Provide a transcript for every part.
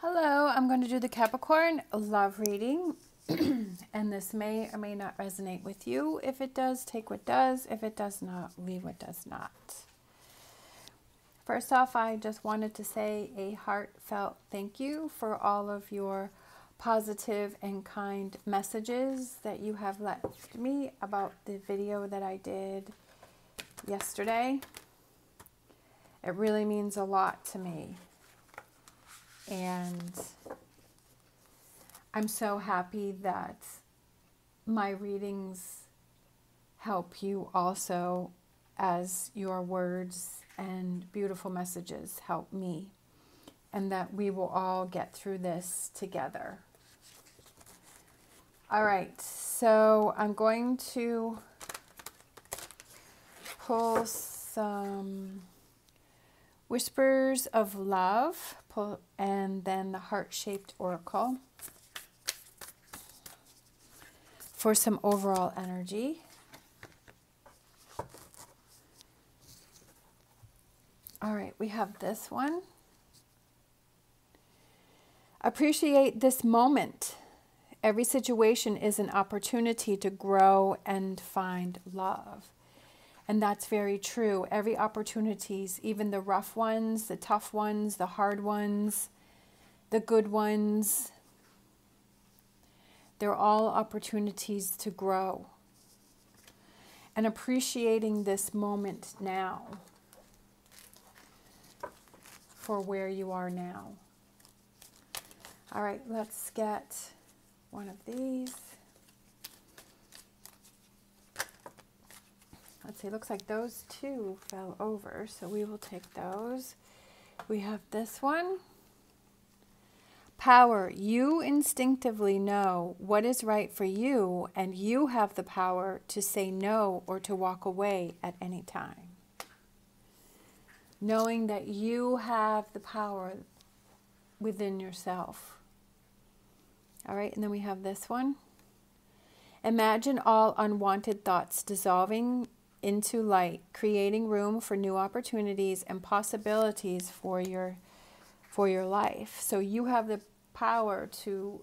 Hello, I'm going to do the Capricorn love reading, and this may or may not resonate with you. If it does, take what does. If it does not, leave what does not. First off, I just wanted to say a heartfelt thank you for all of your positive and kind messages that you have left me about the video that I did yesterday. It really means a lot to me. And I'm so happy that my readings help you also, as your words and beautiful messages help me, and that we will all get through this together. All right, so I'm going to pull some Whispers of Love, and then the Heart-Shaped Oracle for some overall energy. All right, we have this one. Appreciate this moment. Every situation is an opportunity to grow and find love. And that's very true. Every opportunities, even the rough ones, the tough ones, the hard ones, the good ones, they're all opportunities to grow. And appreciating this moment now for where you are now. All right, let's get one of these. Let's see, looks like those two fell over, so we will take those. We have this one. Power. You instinctively know what is right for you, and you have the power to say no or to walk away at any time. Knowing that you have the power within yourself. All right, and then we have this one. Imagine all unwanted thoughts dissolving into light, creating room for new opportunities and possibilities for your life. So you have the power to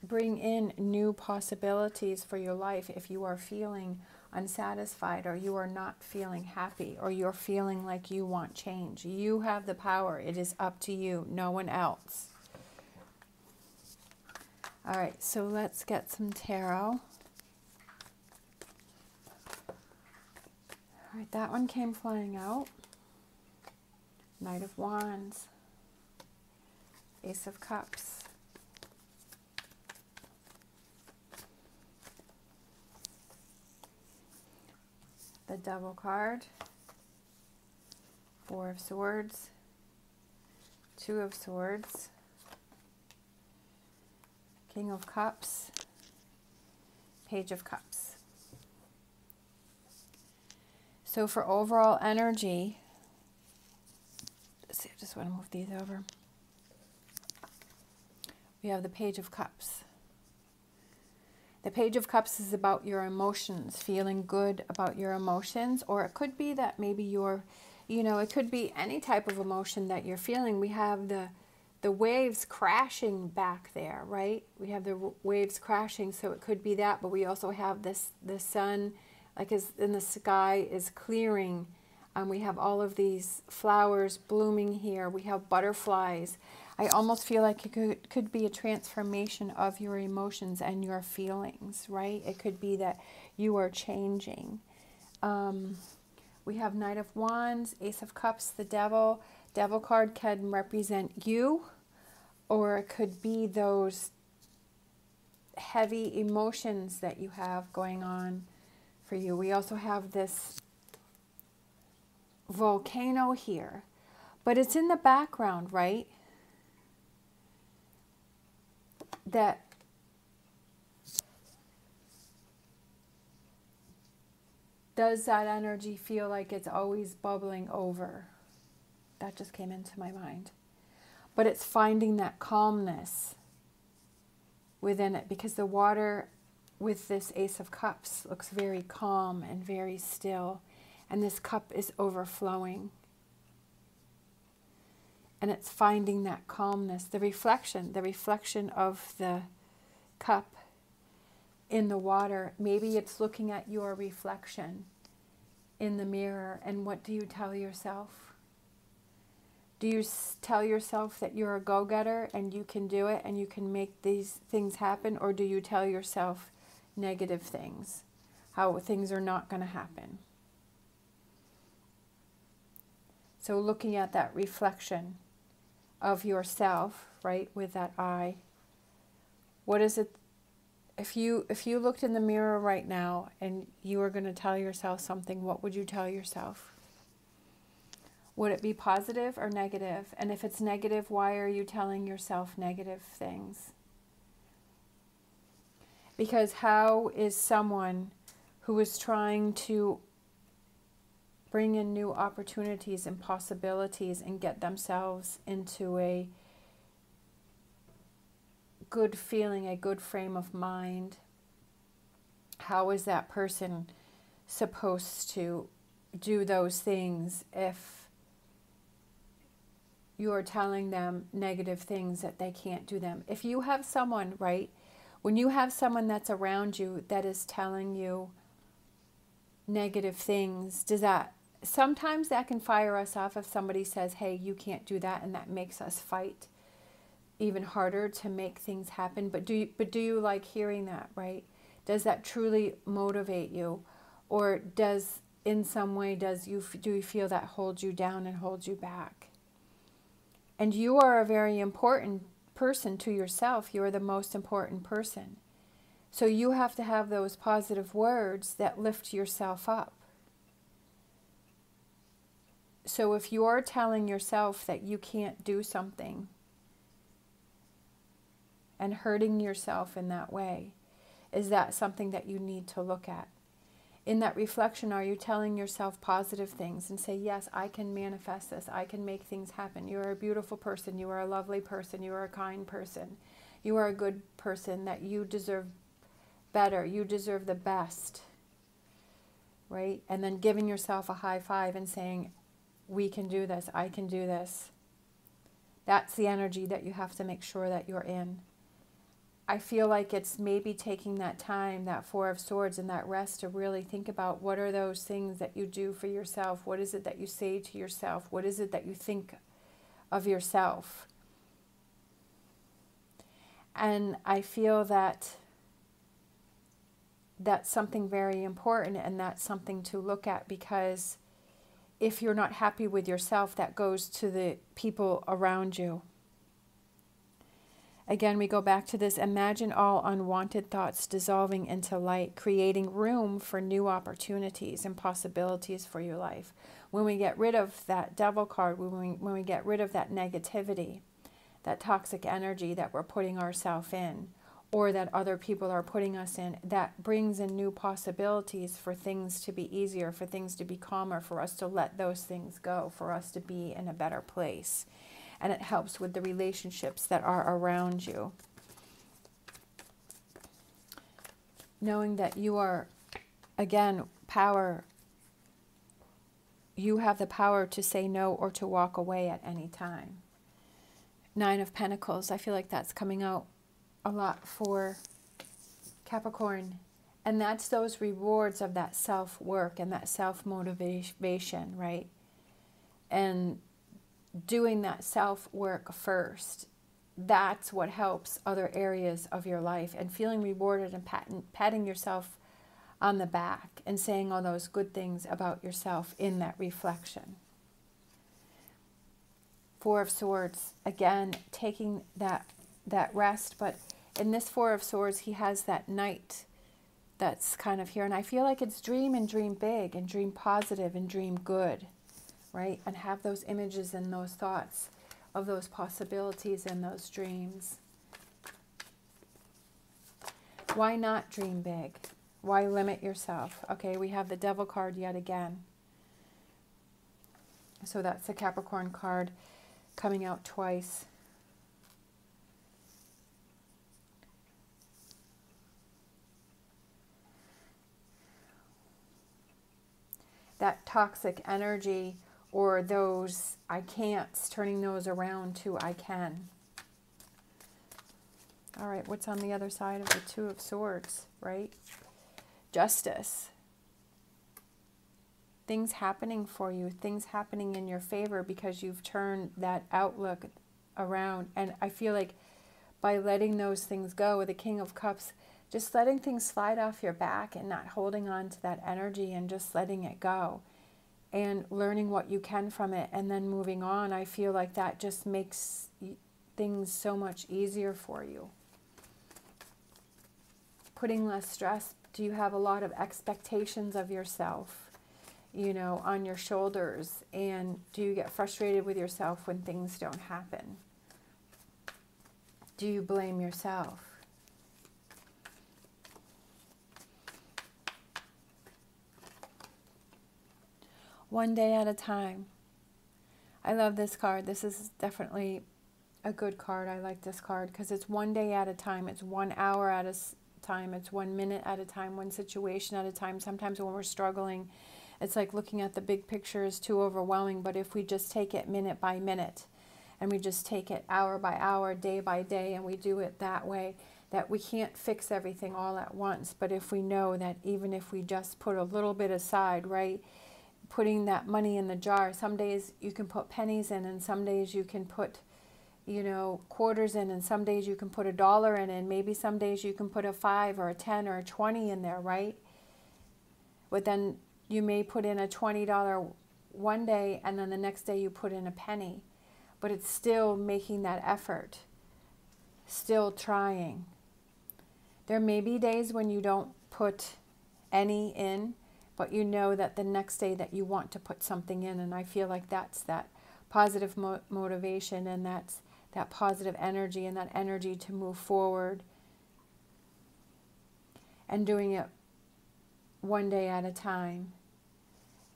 bring in new possibilities for your life if you are feeling unsatisfied, or you are not feeling happy, or you're feeling like you want change. You have the power. It is up to you, no one else. All right, so let's get some tarot. All right, that one came flying out. Knight of Wands, Ace of Cups, the Devil card, Four of Swords, Two of Swords, King of Cups, Page of Cups. So for overall energy, let's see, I just want to move these over. We have the Page of Cups. The Page of Cups is about your emotions, feeling good about your emotions, or it could be that maybe you're, it could be any type of emotion that you're feeling. We have the waves crashing back there, right? We have the waves crashing, so it could be that, but we also have the sun, like in the sky, is clearing. We have all of these flowers blooming here. We have butterflies. I almost feel like it could be a transformation of your emotions and your feelings, right? It could be that you are changing. We have Knight of Wands, Ace of Cups, the Devil. Devil card can represent you, or it could be those heavy emotions that you have going on for you. We also have this volcano here, but it's in the background, right? That does that energy feel like it's always bubbling over? That just came into my mind. But it's finding that calmness within it, because the water with this Ace of Cups looks very calm and very still, and this cup is overflowing. And it's finding that calmness, the reflection of the cup in the water. Maybe it's looking at your reflection in the mirror, and what do you tell yourself? Do you tell yourself that you're a go-getter and you can do it and you can make these things happen? Or do you tell yourself negative things, how things are not going to happen? So looking at that reflection of yourself, right, with that eye, what is it? If you looked in the mirror right now and you were going to tell yourself something, what would you tell yourself? Would it be positive or negative? And if it's negative, why are you telling yourself negative things? Because how is someone who is trying to bring in new opportunities and possibilities and get themselves into a good feeling, a good frame of mind, how is that person supposed to do those things if you're telling them negative things that they can't do them? If you have someone, right, when you have someone that's around you that is telling you negative things, sometimes that can fire us off if somebody says, hey, you can't do that, and that makes us fight even harder to make things happen. But do you like hearing that, right? Does that truly motivate you? Or in some way, do you feel that holds you down and holds you back? And you are a very important person to yourself. You are the most important person. So you have to have those positive words that lift yourself up. So if you're telling yourself that you can't do something and hurting yourself in that way, is that something that you need to look at? In that reflection, are you telling yourself positive things and say, yes, I can manifest this. I can make things happen. You are a beautiful person. You are a lovely person. You are a kind person. You are a good person, that you deserve better. You deserve the best, right? And then giving yourself a high five and saying, we can do this. I can do this. That's the energy that you have to make sure that you're in. I feel like it's maybe taking that time, that Four of Swords and that rest, to really think about what are those things that you do for yourself? What is it that you say to yourself? What is it that you think of yourself? And I feel that that's something very important, and that's something to look at, because if you're not happy with yourself, that goes to the people around you. Again, we go back to this. Imagine all unwanted thoughts dissolving into light, creating room for new opportunities and possibilities for your life. When we get rid of that devil card, when we get rid of that negativity, that toxic energy that we're putting ourselves in, or that other people are putting us in, that brings in new possibilities for things to be easier, for things to be calmer, for us to let those things go, for us to be in a better place. And it helps with the relationships that are around you. Knowing that you are, again, power. You have the power to say no or to walk away at any time. Nine of Pentacles. I feel like that's coming out a lot for Capricorn. And that's those rewards of that self-work and that self-motivation, right? And doing that self-work first, that's what helps other areas of your life, and feeling rewarded and patting yourself on the back and saying all those good things about yourself in that reflection. Four of Swords, again, taking that rest, but in this Four of Swords, he has that knight that's kind of here, and I feel like it's dream and dream big and dream positive and dream good. Right? And have those images and those thoughts of those possibilities and those dreams. Why not dream big? Why limit yourself? Okay, we have the Devil card yet again. So that's the Capricorn card coming out twice. That toxic energy, or those I can'ts, turning those around to I can. All right, what's on the other side of the Two of Swords, right? Justice. Things happening for you, things happening in your favor because you've turned that outlook around. And I feel like by letting those things go, with the King of Cups, just letting things slide off your back and not holding on to that energy and just letting it go and learning what you can from it and then moving on, I feel like that just makes things so much easier for you. Putting less stress. Do you have a lot of expectations of yourself, you know, on your shoulders? And do you get frustrated with yourself when things don't happen? Do you blame yourself? One day at a time. I love this card. This is definitely a good card. I like this card because it's one day at a time. It's 1 hour at a time. It's 1 minute at a time, one situation at a time. Sometimes when we're struggling, it's like looking at the big picture is too overwhelming. But if we just take it minute by minute and we just take it hour by hour, day by day, and we do it that way, that we can't fix everything all at once. But if we know that even if we just put a little bit aside, right, putting that money in the jar, some days you can put pennies in and some days you can put, you know, quarters in, and some days you can put $1 in, and maybe some days you can put a 5 or a 10 or a 20 in there, right? But then you may put in a $20 one day and then the next day you put in a penny. But it's still making that effort, still trying. There may be days when you don't put any in, but you know that the next day that you want to put something in, and I feel like that's that positive motivation, and that's that positive energy, and that energy to move forward and doing it one day at a time,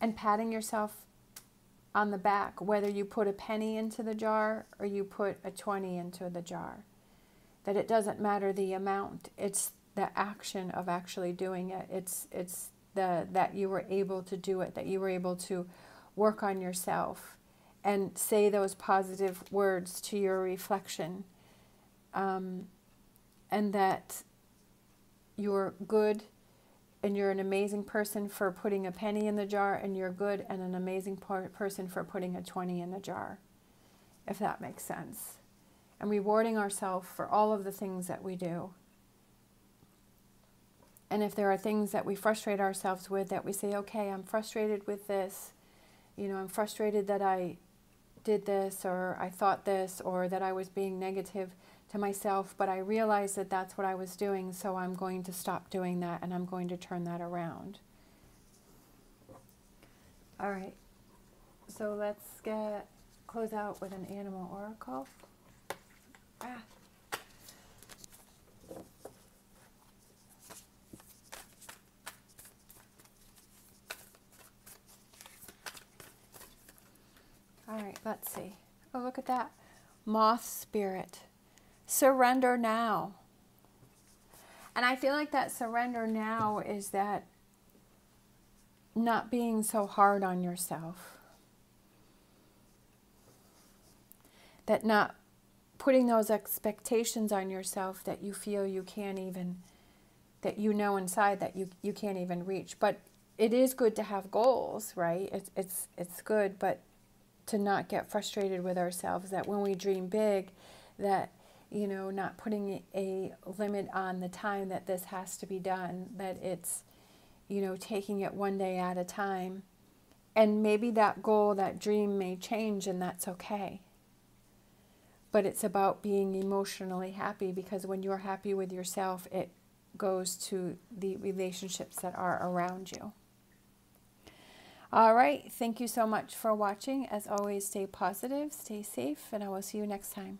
and patting yourself on the back, whether you put a penny into the jar or you put a 20 into the jar, that it doesn't matter the amount. It's the action of actually doing it. It's that you were able to do it, that you were able to work on yourself and say those positive words to your reflection, and that you're good and you're an amazing person for putting a penny in the jar, and you're good and an amazing person for putting a 20 in the jar, if that makes sense. And rewarding ourselves for all of the things that we do. And if there are things that we frustrate ourselves with, that we say, okay, I'm frustrated with this, you know, I'm frustrated that I did this, or I thought this, or that I was being negative to myself, but I realized that that's what I was doing, so I'm going to stop doing that, and I'm going to turn that around. All right, so let's close out with an animal oracle. All right, let's see. Oh, look at that. Moth spirit. Surrender now. And I feel like that surrender now is that not being so hard on yourself. That not putting those expectations on yourself that you feel you can't even, that you know inside that you can't even reach. But it is good to have goals, right? It's good, but to not get frustrated with ourselves, that when we dream big, that, you know, not putting a limit on the time that this has to be done, that it's, you know, taking it one day at a time. And maybe that goal, that dream may change, and that's okay. But it's about being emotionally happy, because when you're happy with yourself, it goes to the relationships that are around you. All right. Thank you so much for watching. As always, stay positive, stay safe, and I will see you next time.